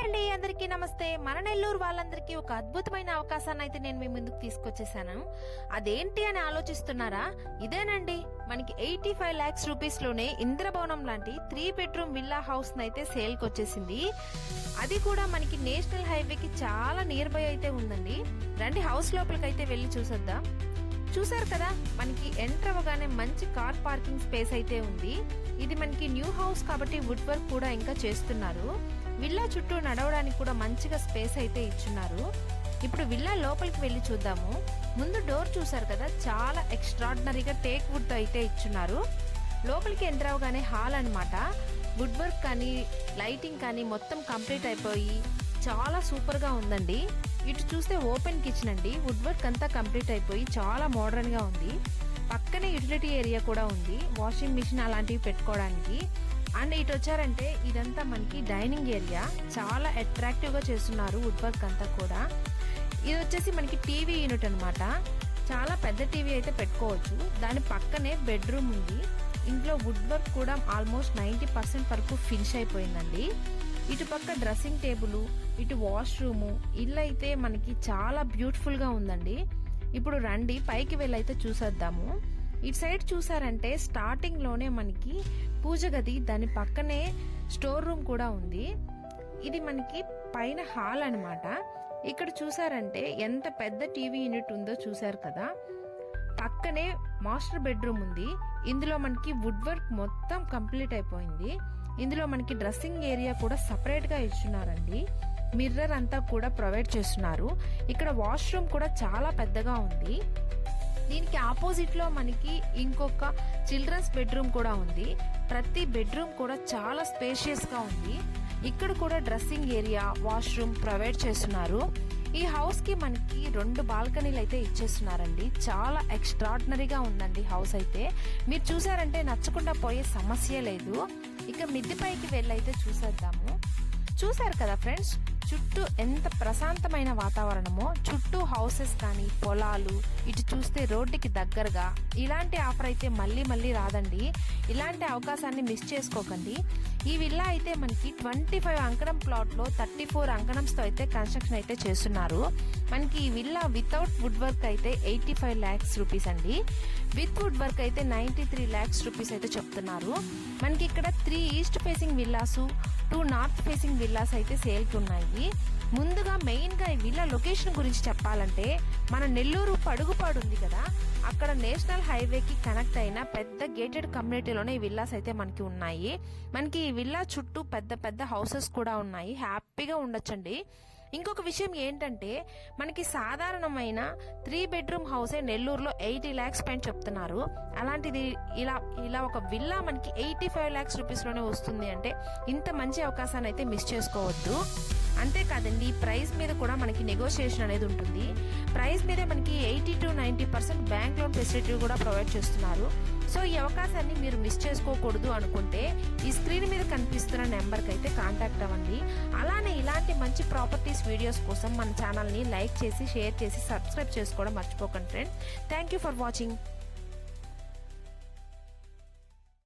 అండి, అందరికీ నమస్తే. మన నెల్లూరు వాళ్ళందరికీ ఒక అద్భుతమైన అవకాశాన్ని అయితే నేను మీ ముందుకు తీసుకొచ్చేసాను. అదేంటి అని ఆలోచిస్తున్నారా? ఇదేనండి, మనకి 85 lakhs రూపీస్ లోనే ఇంద్రభవనం లాంటి 3 bedroom విల్లా హౌస్ అయితే సేల్ కి వచ్చేసింది. అది కూడా మనకి నేషనల్ హైవేకి చాలా నియర్ బై అయితే ఉందండి. రండి హౌస్ లోపలికి అయితే వెళ్ళి చూసొద్దాం. చూసారు కదా, మనకి ఎంటర్ అవ్వగానే మంచి కార్ పార్కింగ్ స్పేస్ అయితే ఉంది. ఇది మనకి న్యూ హౌస్ కాబట్టి వుడ్ వర్క్ కూడా ఇంకా చేస్తున్నారు. విల్లా చుట్టూ నడవడానికి కూడా మంచిగా స్పేస్ అయితే ఇచ్చున్నారు. ఇప్పుడు విల్లా లోపలికి వెళ్ళి చూద్దాము. ముందు డోర్ చూసారు కదా, చాలా ఎక్స్ట్రాడినరీగా టేక్ వుడ్ తో అయితే ఇచ్చున్నారు. లోపలికి ఎంటర్ అవగానే హాల్ అన్నమాట. వుడ్ వర్క్ కానీ లైటింగ్ కానీ మొత్తం కంప్లీట్ అయిపోయి చాలా సూపర్ గా ఉందండి. ఇటు చూస్తే ఓపెన్ కిచెన్ అండి. వుడ్ వర్క్ అంతా కంప్లీట్ అయిపోయి చాలా మోడర్న్ గా ఉంది. పక్కనే యూటిలిటీ ఏరియా కూడా ఉంది, వాషింగ్ మిషన్ అలాంటివి పెట్టుకోవడానికి. అండ్ ఇటు వచ్చారంటే ఇదంతా మనకి డైనింగ్ ఏరియా. చాలా అట్రాక్టివ్ గా చేస్తున్నారు వుడ్ వర్క్ అంతా కూడా. ఇది వచ్చేసి మనకి టీవీ యూనిట్ అనమాట. చాలా పెద్ద టీవీ అయితే పెట్టుకోవచ్చు. దాని పక్కనే బెడ్రూమ్ ఉంది. ఇంట్లో వుడ్ వర్క్ కూడా ఆల్మోస్ట్ 90% వరకు ఫినిష్ అయిపోయిందండి. ఇటు పక్క డ్రెస్సింగ్ టేబుల్, ఇటు వాష్రూమ్, ఇల్లు అయితే మనకి చాలా బ్యూటిఫుల్ గా ఉందండి. ఇప్పుడు రండి పైకి వెళ్ళైతే చూసేద్దాము. ఇటు సైడ్ చూసారంటే స్టార్టింగ్ లోనే మనకి పూజ గది, దాని పక్కనే స్టోర్ రూమ్ కూడా ఉంది. ఇది మనకి పైన హాల్ అన్నమాట. ఇక్కడ చూసారంటే ఎంత పెద్ద టీవీ యూనిట్ ఉందో చూసారు కదా. పక్కనే మాస్టర్ బెడ్రూమ్ ఉంది. ఇందులో మనకి వుడ్ వర్క్ మొత్తం కంప్లీట్ అయిపోయింది. ఇందులో మనకి డ్రెస్సింగ్ ఏరియా కూడా సపరేట్ గా ఇచ్చున్నారండి. మిర్రర్ అంతా కూడా ప్రొవైడ్ చేస్తున్నారు. ఇక్కడ వాష్రూమ్ కూడా చాలా పెద్దగా ఉంది. దీనికి ఆపోజిట్ లో మనకి ఇంకొక చిల్డ్రన్స్ బెడ్రూమ్ కూడా ఉంది. ప్రతి బెడ్రూమ్ కూడా చాలా స్పేషియస్ గా ఉంది. ఇక్కడ కూడా డ్రెస్సింగ్ ఏరియా, వాష్రూమ్ ప్రొవైడ్ చేస్తున్నారు. ఈ హౌస్ కి మనకి 2 బాల్కనీలు అయితే ఇచ్చేస్తున్నారండి. చాలా ఎక్స్ట్రాడినరీగా ఉందండి హౌస్ అయితే. మీరు చూసారంటే నచ్చకుండా పోయే సమస్య లేదు. ఇక మిద్దె పైకి వెళ్ళైతే చూసేద్దాము. చూసారు కదా ఫ్రెండ్స్, చుట్టూ ఎంత ప్రశాంతమైన వాతావరణమో. చుట్టూ హౌసెస్ కానీ పొలాలు, ఇటు చూస్తే రోడ్డుకి దగ్గరగా. ఇలాంటి ఆఫర్ అయితే మళ్ళీ రాదండి. ఇలాంటి అవకాశాన్ని మిస్ చేసుకోకండి. ఈ విల్లా అయితే మనకి 25 అంకణం ప్లాట్ లో 34 అంకణంస్ తో అయితే కన్స్ట్రక్షన్ అయితే చేస్తున్నారు. మనకి ఈ విల్లా వితౌట్ వుడ్ వర్క్ అయితే 85 lakhs రూపీస్ అండి. విత్ వుడ్ వర్క్ అయితే 93 lakhs రూపీస్ అయితే చెప్తున్నారు. మనకి ఇక్కడ 3 east facing villas, 2 north facing villas అయితే సేల్ కి ఉన్నాయి. ముందుగా మెయిన్ గా ఈ విల్లా లొకేషన్ గురించి చెప్పాలంటే, మన నెల్లూరు పడుగుపాడు ఉంది కదా, అక్కడ నేషనల్ హైవేకి కనెక్ట్ అయిన పెద్ద గేటెడ్ కమ్యూనిటీలోనే ఈ విల్లాస్ అయితే మనకి ఉన్నాయి. మనకి ఈ విల్లా చుట్టూ పెద్ద హౌసెస్ కూడా ఉన్నాయి. హ్యాపీగా ఉండొచ్చండి. ఇంకొక విషయం ఏంటంటే, మనకి సాధారణమైన 3 bedroom హౌసే నెల్లూరులో 80 lakhs పైన చెప్తున్నారు. అలాంటిది ఇలా ఒక విల్లా మనకి 85 lakhs రూపీస్ లోనే వస్తుంది అంటే ఇంత మంచి అవకాశాన్ని అయితే మిస్ చేసుకోవద్దు. అంతేకాదండి, ప్రైస్ మీద కూడా మనకి నెగోషియేషన్ అనేది ఉంటుంది. ప్రైస్ మీద మనకి 80 to 90% బ్యాంక్ లోన్ ఫెసిలిటీ కూడా ప్రొవైడ్ చేస్తున్నారు. సో ఈ అవకాశాన్ని మీరు మిస్ చేసుకోకూడదు అనుకుంటే ఈ స్క్రీన్ మీద కనిపిస్తున్న నెంబర్కి అయితే కాంటాక్ట్ అవ్వండి. అలానే ఇలాంటి మంచి ప్రాపర్టీస్ వీడియోస్ కోసం మన ఛానల్ని లైక్ చేసి, షేర్ చేసి, సబ్స్క్రైబ్ చేసుకోవడం మర్చిపోకండి friends. Thank you for watching.